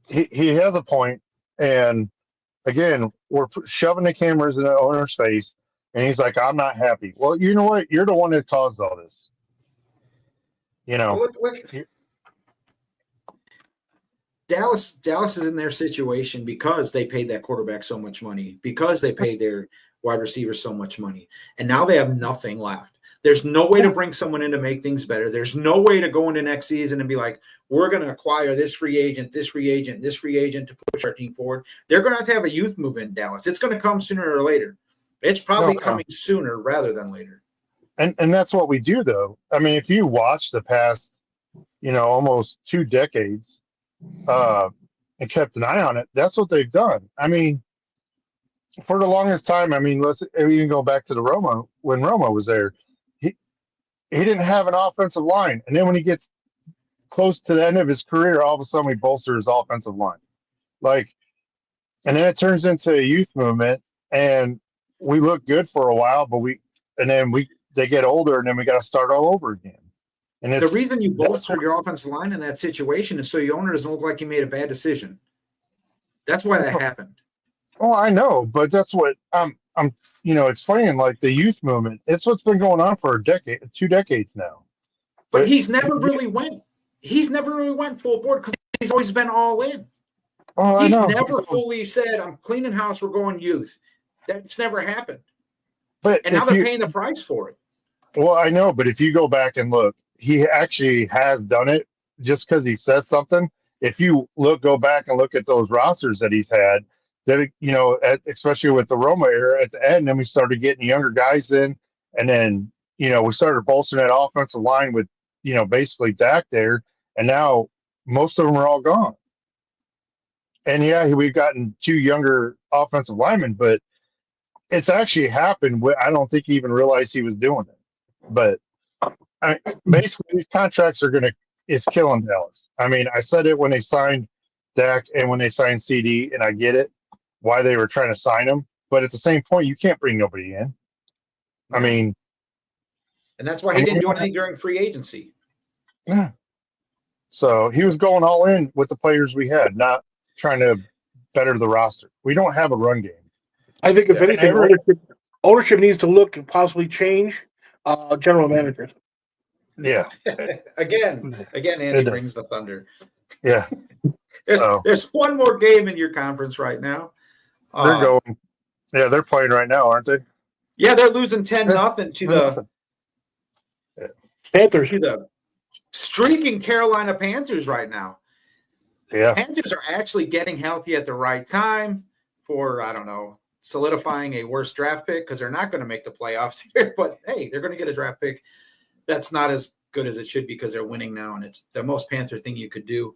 he has a point, and again, we're shoving the cameras in the owner's face, and he's like, "I'm not happy." Well, you know what? You're the one that caused all this. Look. Dallas is in their situation because they paid that quarterback so much money, because they paid their wide receivers so much money, and now they have nothing left. There's no way to bring someone in to make things better. There's no way to go into next season and be like, we're going to acquire this free agent to push our team forward. They're going to have a youth move in Dallas. It's going to come sooner or later. It's probably coming sooner rather than later. And that's what we do, though. I mean, if you watch the past, almost 2 decades and kept an eye on it, that's what they've done. I mean, for the longest time, I mean, let's even go back to when Romo was there. He didn't have an offensive line. And then when he gets close to the end of his career, all of a sudden we bolster his offensive line. And then it turns into a youth movement, and we look good for a while, but they get older, and then we got to start all over again. And the reason you bolster your offensive line in that situation is so your owner doesn't look like he made a bad decision. That's why that happened. Oh, I know, but that's what I'm explaining, like the youth movement. It's what's been going on for 2 decades now. But he's never really went full board because he's always been all in. Oh, he's never fully said, I'm cleaning house, we're going youth. That's never happened. And now they're paying the price for it. Well, I know, but if you go back and look, he actually has done it just because he says something. If you go back and look at those rosters that he's had, that especially with the Roma era at the end, then we started getting younger guys in, and then we started bolstering that offensive line with basically Dak there, and now most of them are all gone. And we've gotten 2 younger offensive linemen, but it's actually happened. I don't think he even realized he was doing it. But basically, these contracts is killing Dallas. I mean, I said it when they signed Dak and when they signed CD, and I get it why they were trying to sign him. But at the same point, you can't bring nobody in. I mean, and that's why he didn't do anything during free agency. Yeah. So he was going all in with the players we had, not trying to better the roster. We don't have a run game. I think if anything, ownership needs to look and possibly change general managers. Yeah. Again, Andy brings the thunder. Yeah. There's one more game in your conference right now. They're going. Yeah, they're playing right now, aren't they? Yeah, they're losing 10-0 to the Panthers. To the streaking Carolina Panthers right now. Yeah. Panthers are actually getting healthy at the right time for, solidifying a worse draft pick because they're not going to make the playoffs here. But, hey, they're going to get a draft pick that's not as good as it should be because they're winning now, and it's the most Panther thing you could do.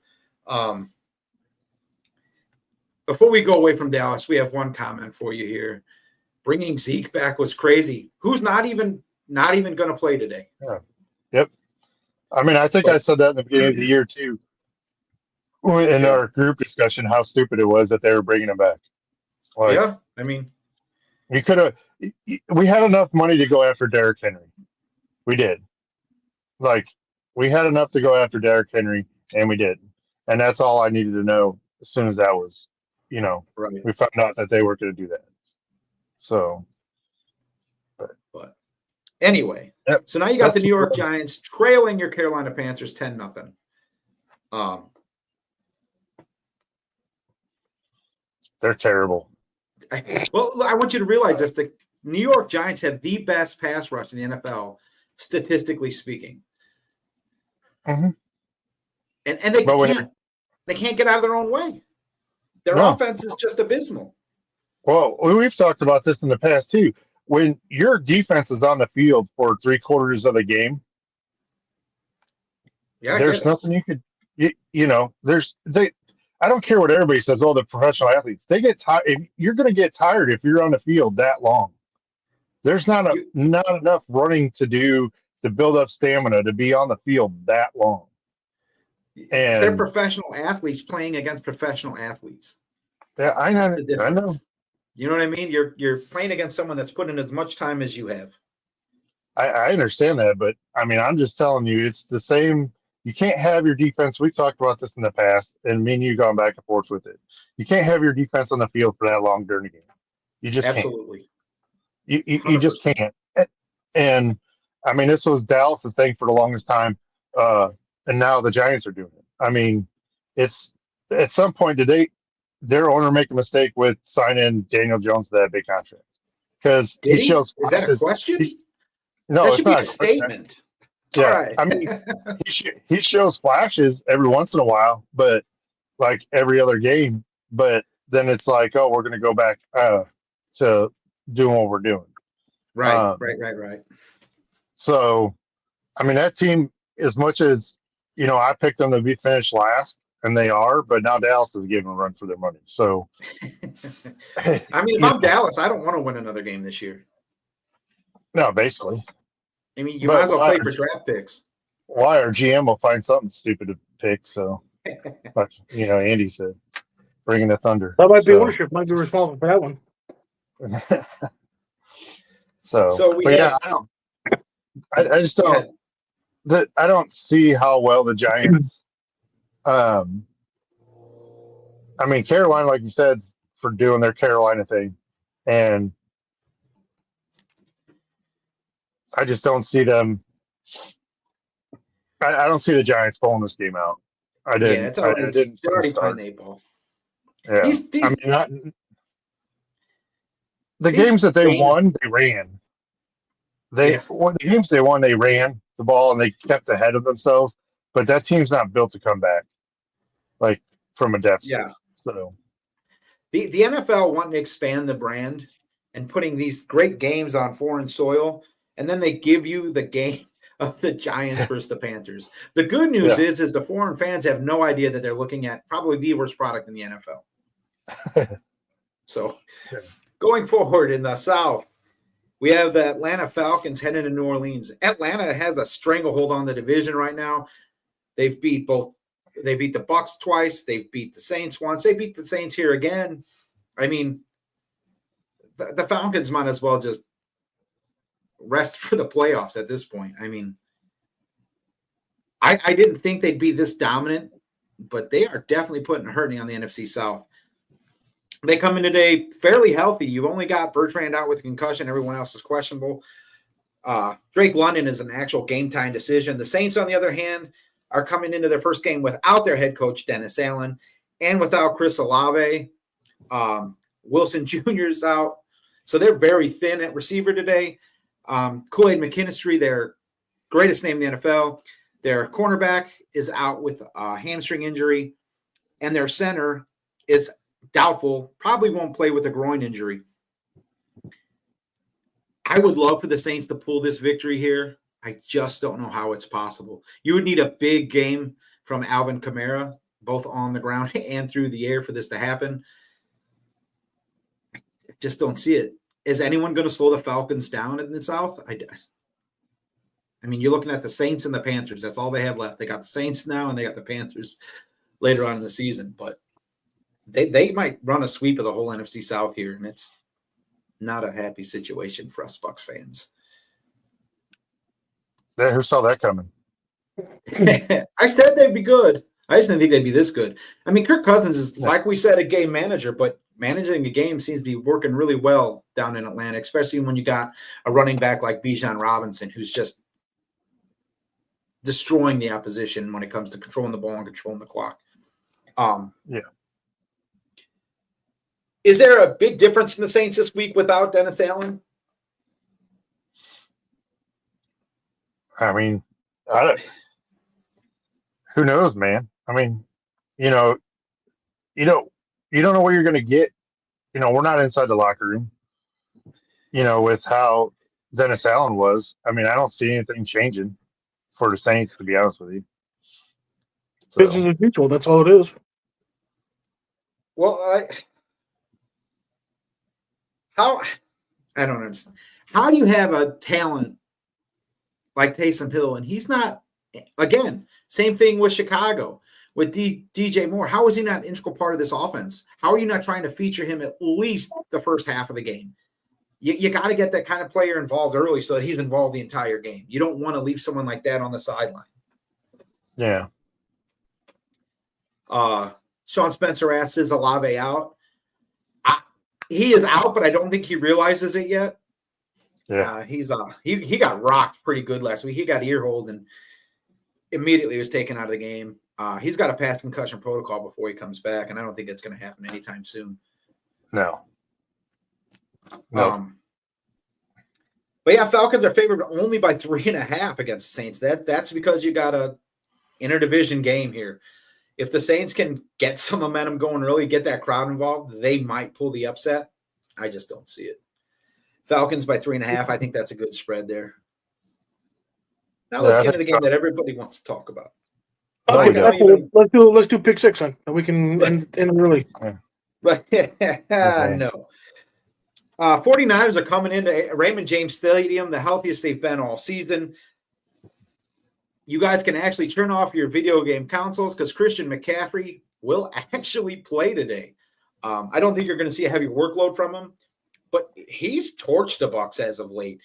Before we go away from Dallas, we have one comment for you here. Bringing Zeke back was crazy. Who's not even going to play today? Yeah. Yep. I mean, I think I said that in the beginning of the year too, in our group discussion, how stupid it was that they were bringing him back. I mean, we had enough money to go after Derrick Henry. We did. We had enough to go after Derrick Henry, and we did. And that's all I needed to know as soon as that was, right. We found out that they were going to do that. So, but anyway, So now you got the New York Giants trailing your Carolina Panthers 10-0. They're terrible. I want you to realize this: the New York Giants have the best pass rush in the NFL, statistically speaking. Mm-hmm. And they can't get out of their own way. Their offense is just abysmal. Well, we've talked about this in the past too. When your defense is on the field for 3/4 of the game, there's nothing you could, I don't care what everybody says. Oh, the professional athletes, they get tired. You're going to get tired if you're on the field that long. There's not enough running to do to build up stamina to be on the field that long. And they're professional athletes playing against professional athletes. Yeah, I know. I know. You know what I mean? You're playing against someone that's put in as much time as you have. I understand that, but I mean, I'm just telling you, it's the same. You can't have your defense. We talked about this in the past, and me and you gone back and forth with it. You can't have your defense on the field for that long during the game. You just absolutely. Can't. You just can't. And I mean, this was Dallas's thing for the longest time, and now the Giants are doing it. I mean, it's at some point did their owner make a mistake with signing Daniel Jones to that big contract because he shows. Is that a question? No, That it's should be not a a question. statement. Yeah, All right. I mean, he shows flashes every once in a while, but like every other game. But then it's like, oh, we're going to go back to doing what we're doing. Right. Um, Right. So, I mean, that team, as much as I picked them to be finished last, and they are, but now Dallas is giving a run for their money. So, I mean, if I'm Dallas, I don't want to win another game this year. no, basically. I mean, you But might as well play for draft picks. Why our GM will find something stupid to pick. So, like Andy said, bringing the thunder. That might be ownership. Might be responsible for that one. I just don't. I don't see how well the Giants. I mean, Carolina, like you said, for doing their Carolina thing, and I just don't see them. I don't see the Giants pulling this game out. I didn't. Yeah, it's already, I didn't they're already start. playing 8-ball. Yeah, I mean, the games that they won, they ran. The games they won, they ran the ball and they kept ahead of themselves. But that team's not built to come back, like from a deficit. Yeah. So the NFL wanting to expand the brand and putting these great games on foreign soil, and then they give you the game of the Giants versus the Panthers. The good news is the foreign fans have no idea that they're looking at probably the worst product in the NFL. So going forward in the South, we have the Atlanta Falcons heading to New Orleans. Atlanta has a stranglehold on the division right now. They beat the Bucs twice. They've beat the Saints once. They beat the Saints here again. I mean, the Falcons might as well just rest for the playoffs at this point. I mean, I didn't think they'd be this dominant, but they are definitely putting a hurting on the NFC South. They come in today fairly healthy. You've only got Bertrand out with a concussion. Everyone else is questionable. Drake London is an actual game-time decision. The Saints, on the other hand, are coming into their first game without their head coach, Dennis Allen, and without Chris Olave. Wilson Jr. is out. So they're very thin at receiver today. Kool-Aid McKinstry, their greatest name in the NFL. Their cornerback is out with a hamstring injury, and their center is doubtful, probably won't play with a groin injury. I would love for the Saints to pull this victory here. I just don't know how it's possible. You would need a big game from Alvin Kamara, both on the ground and through the air, for this to happen. I just don't see it. Is anyone going to slow the Falcons down in the South? I mean, you're looking at the Saints and the Panthers. That's all they have left. They got the Saints now, and they got the Panthers later on in the season. But they might run a sweep of the whole NFC South here, and it's not a happy situation for us Bucs fans. Yeah, who saw that coming? I said they'd be good. I just didn't think they'd be this good. I mean, Kirk Cousins is, like we said, a game manager, but managing the game seems to be working really well down in Atlanta, especially when you got a running back like Bijan Robinson, who's just destroying the opposition when it comes to controlling the ball and controlling the clock. Is there a big difference in the Saints this week without Dennis Allen? I mean, who knows, man? I mean, you don't know what you're going to get. We're not inside the locker room, with how Dennis Allen was. I mean, I don't see anything changing for the Saints, to be honest with you. So. Business as usual. That's all it is. Well, I don't understand. How do you have a talent like Taysom Hill, and he's not, again, same thing with Chicago, with DJ Moore. How is he not an integral part of this offense? How are you not trying to feature him at least the first half of the game? You got to get that kind of player involved early so that he's involved the entire game. You don't want to leave someone like that on the sideline. Yeah. Sean Spencer asks, is Olave out? He is out, but I don't think he realizes it yet. Yeah. He got rocked pretty good last week. He got earholed and immediately was taken out of the game. He's got to pass concussion protocol before he comes back, and I don't think it's going to happen anytime soon. No. But yeah, Falcons are favored only by 3.5 against the Saints. That's because you got a interdivision game here. If the Saints can get some momentum going early, get that crowd involved, they might pull the upset. I just don't see it. Falcons by 3.5. I think that's a good spread there. Now let's get into the game that everybody wants to talk about. Let's do pick six then. We can end early. But no. 49ers are coming into Raymond James Stadium, the healthiest they've been all season. You guys can actually turn off your video game consoles because Christian McCaffrey will actually play today. I don't think you're going to see a heavy workload from him, but he's torched the Bucs as of late,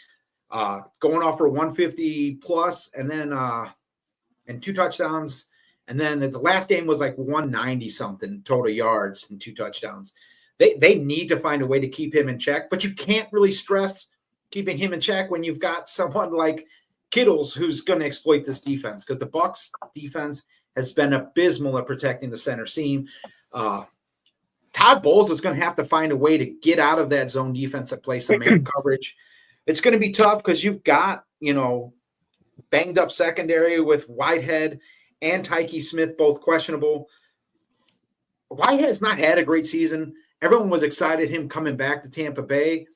going off for 150 plus, and then and 2 touchdowns, and then the last game was like 190 something total yards and 2 touchdowns. They need to find a way to keep him in check, but you can't really stress keeping him in check when you've got someone like Kittle's who's going to exploit this defense, because the Bucs defense has been abysmal at protecting the center seam. Todd Bowles is going to have to find a way to get out of that zone defense and play some man coverage. It's going to be tough because you've got, banged up secondary with Whitehead and Tyke Smith, both questionable. Whitehead's not had a great season. Everyone was excited him coming back to Tampa Bay.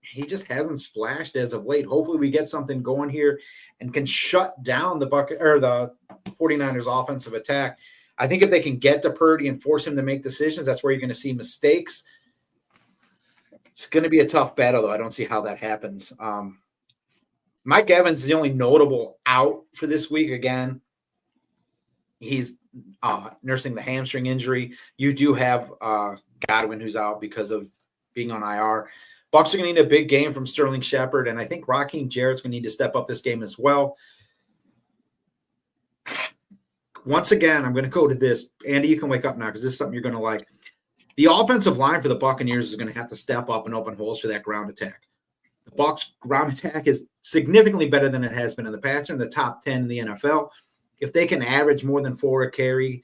He just hasn't splashed as of late. Hopefully we get something going here and can shut down the 49ers offensive attack. I think if they can get to Purdy and force him to make decisions, that's where you're going to see mistakes. It's going to be a tough battle, though. I don't see how that happens. Mike Evans is the only notable out for this week again. He's nursing the hamstring injury. You do have Godwin who's out because of being on IR. Bucs are going to need a big game from Sterling Shepard, and I think Raheem Jarrett's going to need to step up this game as well. Once again, I'm going to go to this. Andy, you can wake up now because this is something you're going to like. The offensive line for the Buccaneers is going to have to step up and open holes for that ground attack. The Bucs' ground attack is significantly better than it has been in the past. They're in the top 10 in the NFL. If they can average more than 4 a carry,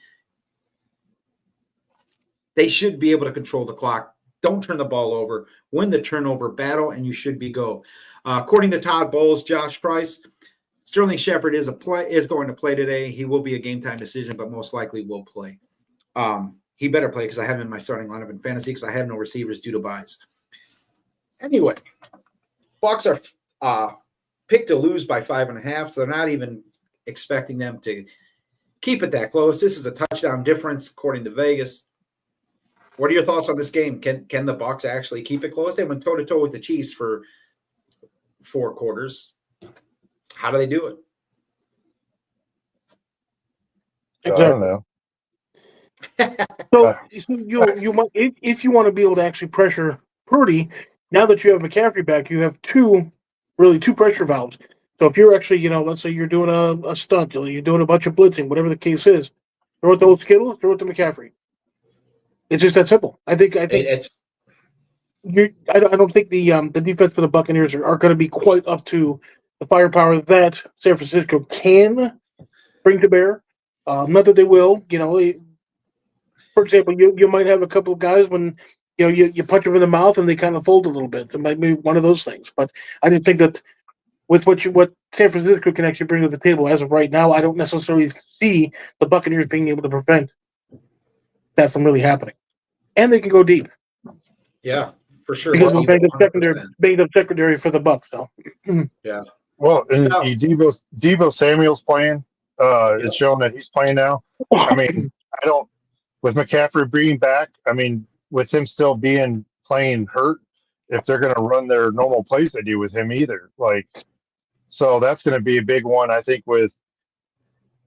they should be able to control the clock. Don't turn the ball over. Win the turnover battle, and you should be go. According to Todd Bowles, Josh Price, Sterling Shepard is going to play today. He will be a game-time decision, but most likely will play. He better play because I have him in my starting lineup in fantasy because I have no receivers due to buys. Anyway, Bucs are picked to lose by 5.5, so they're not even expecting them to keep it that close. This is a touchdown difference according to Vegas. What are your thoughts on this game? Can the Bucs actually keep it close? They went toe-to-toe with the Chiefs for 4 quarters. How do they do it? I don't know. So you might, if you want to be able to actually pressure Purdy, now that you have McCaffrey back, you have two pressure valves. So if you're actually, let's say you're doing a stunt, you're doing a bunch of blitzing, whatever the case is, throw it to old Skittle, throw it to McCaffrey. It's just that simple. I think it's. I don't think the defense for the Buccaneers are going to be quite up to the firepower that San Francisco can bring to bear. Not that they will. For example, you might have a couple of guys when you punch them in the mouth and they kind of fold a little bit. It might be one of those things. But I just think that with what San Francisco can actually bring to the table as of right now, I don't necessarily see the Buccaneers being able to prevent that from really happening. And they can go deep. Yeah, for sure. Because of banged up secondary for the Bucs. So yeah. Well, and Deebo Samuel's playing. It's showing that he's playing now. I mean, with McCaffrey being back, I mean, with him still playing hurt, if they're going to run their normal plays they do with him either. So that's going to be a big one, I think, with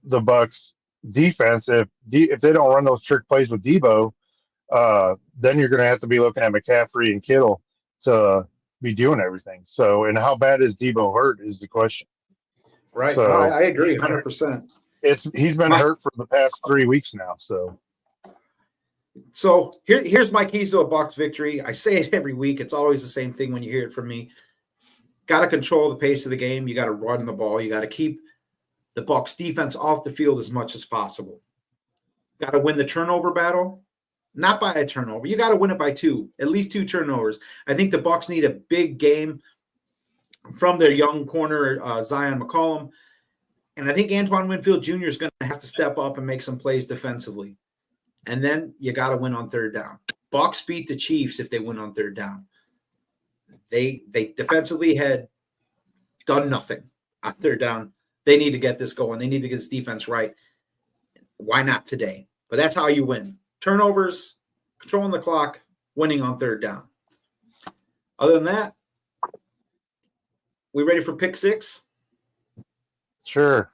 the Bucs defense. If they don't run those trick plays with Deebo, then you're going to have to be looking at McCaffrey and Kittle to be doing everything. So, and how bad is Deebo hurt is the question. Right. So, I agree 100%. He's been hurt for the past 3 weeks now. So here's my keys to a Bucs victory. I say it every week. It's always the same thing when you hear it from me. Got to control the pace of the game. You got to run the ball. You got to keep the Bucs defense off the field as much as possible. Got to win the turnover battle. not by a turnover. You got to win it by 2, at least 2 turnovers. I think the Bucs need a big game from their young corner, Zion McCollum. And I think Antoine Winfield Jr. is going to have to step up and make some plays defensively. And then you got to win on 3rd down. Bucs beat the Chiefs if they win on 3rd down. They defensively had done nothing on 3rd down. They need to get this going. They need to get this defense right. Why not today? But that's how you win. Turnovers, controlling the clock, winning on 3rd down. Other than that, we ready for pick 6? Sure.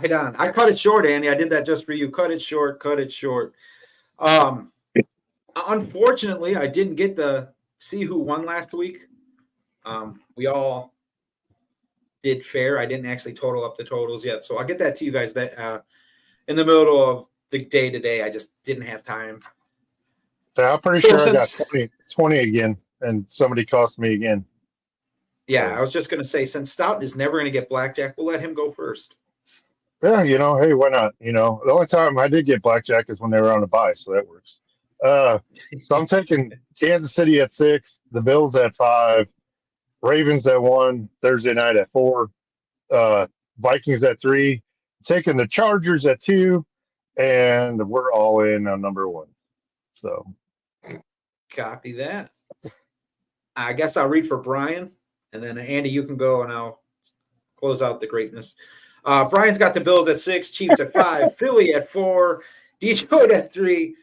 Right on. I cut it short, Andy. I did that just for you. Cut it short. Unfortunately, I didn't get to see who won last week. We all did fair. I didn't actually total up the totals yet. So I'll get that to you guys that in the middle of the day today. I just didn't have time. Yeah, I'm pretty sure I got 20 again, and somebody cost me again. Yeah, I was just going to say, since Stout is never going to get blackjack, we'll let him go first. Yeah, hey, why not? The only time I did get blackjack is when they were on a bye, so that works. So I'm taking Kansas City at 6, the Bills at 5, Ravens at 1, Thursday night at 4, Vikings at 3, taking the Chargers at 2, and we're all in on number 1. So, copy that. I guess I'll read for Brian, and then Andy, you can go, and I'll close out the greatness. Brian's got the Bills at 6, Chiefs at 5, Philly at 4, Detroit at 3,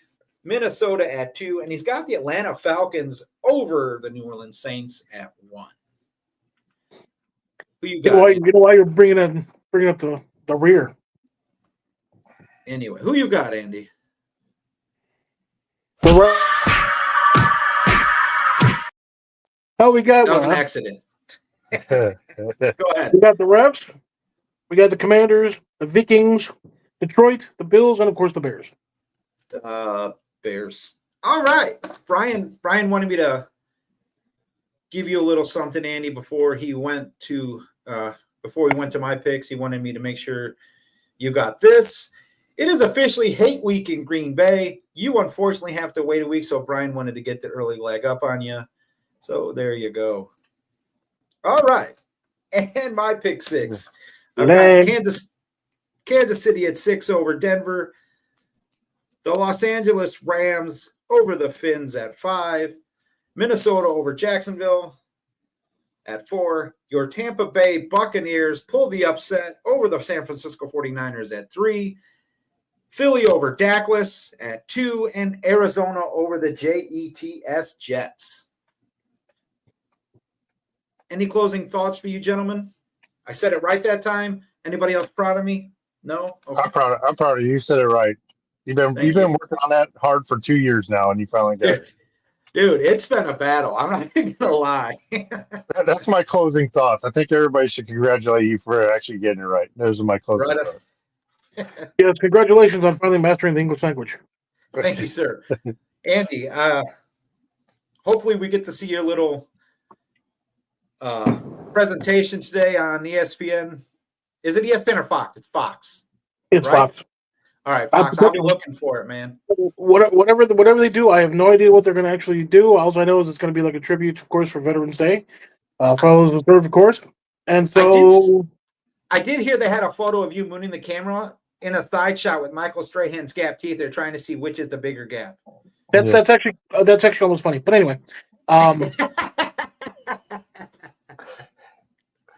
Minnesota at 2, and he's got the Atlanta Falcons over the New Orleans Saints at 1. Who you got? You know why you're bringing up the rear. Anyway, who you got, Andy? Oh, we got That was one. an accident. yeah, Go ahead. We got the Refs. We got the Commanders, the Vikings, Detroit, the Bills, and of course the Bears. Bears. All right. Brian wanted me to give you a little something, Andy, before he went to my picks. He wanted me to make sure you got this. It is officially hate week in Green Bay. You unfortunately have to wait a week, so Brian wanted to get the early leg up on you. So there you go. All right. And my pick 6. I've got Kansas City at 6 over Denver. The Los Angeles Rams over the Finns at 5. Minnesota over Jacksonville at 4. Your Tampa Bay Buccaneers pull the upset over the San Francisco 49ers at 3. Philly over Dallas at 2. And Arizona over the Jets. Any closing thoughts for you, gentlemen? I said it right that time. Anybody else proud of me? No? Okay. I'm proud of you. You said it right. You've been working on that hard for 2 years now, and you finally got it. Dude, it's been a battle. I'm not even going to lie. That's my closing thoughts. I think everybody should congratulate you for actually getting it right. Those are my closing thoughts. Yes, congratulations on finally mastering the English language. Thank you, sir. Andy, hopefully we get to see your little presentation today on ESPN. Is it ESPN or Fox? It's Fox. It's right? Fox. All right, Fox. I'll be looking for it, man. Whatever they do, I have no idea what they're going to actually do. All I know is it's going to be like a tribute, of course, for Veterans Day, for all those who served, of course. And so I did hear they had a photo of you mooning the camera in a side shot with Michael Strahan's gap teeth. They're trying to see which is the bigger gap. That's actually almost funny. But anyway,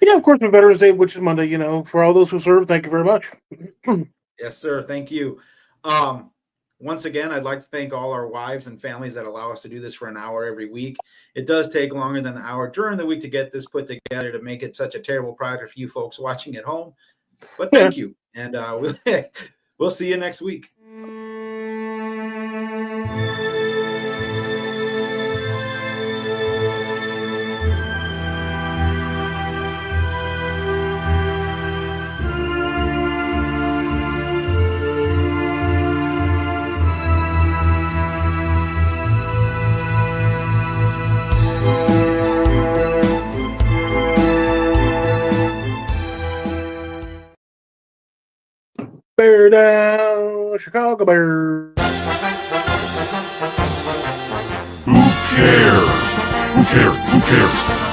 yeah, of course, on Veterans Day, which is Monday, for all those who served, thank you very much. Yes, sir. Thank you. Once again, I'd like to thank all our wives and families that allow us to do this for an hour every week. It does take longer than an hour during the week to get this put together to make it such a terrible product for you folks watching at home. But thank you. And we'll see you next week. Bear down, Chicago Bears. Who cares? Who cares? Who cares?